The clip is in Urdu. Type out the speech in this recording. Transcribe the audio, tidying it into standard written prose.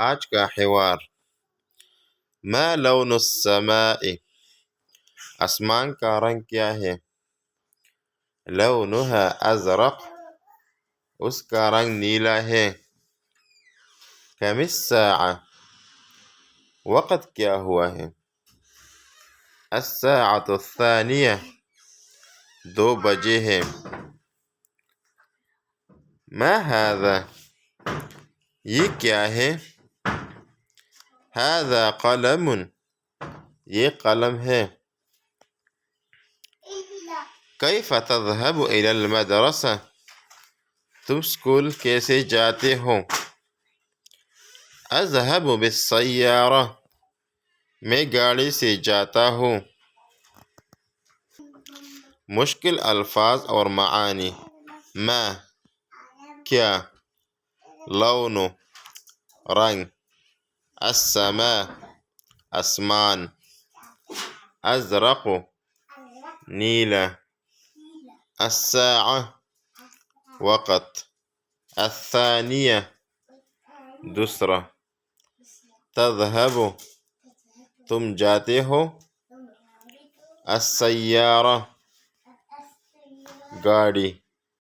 آج کا حوار، ما لون السماء، آسمان کا رنگ کیا ہے؟ لونها ازرق، اس کا رنگ نیلا ہے۔ کم الساعة، وقت کیا ہوا ہے؟ الساعة الثانية، 2 بجے ہے۔ ما هذا، یہ کیا ہے؟ هذا قلم، یہ قلم ہے۔ کیف تذهب إلى المدرسة، تم اسکول کیسے جاتے ہو؟ اذهب بالسيارة، میں گاڑی سے جاتا ہوں۔ مشکل الفاظ اور معانی۔ ما، کیا، لون، رنگ، السماء، آسمان، ازرق، نیلا، الساعة، وقت، الثانیہ، دوسرا، تذهب، تم جاتے ہو، السیارہ، گاڑی۔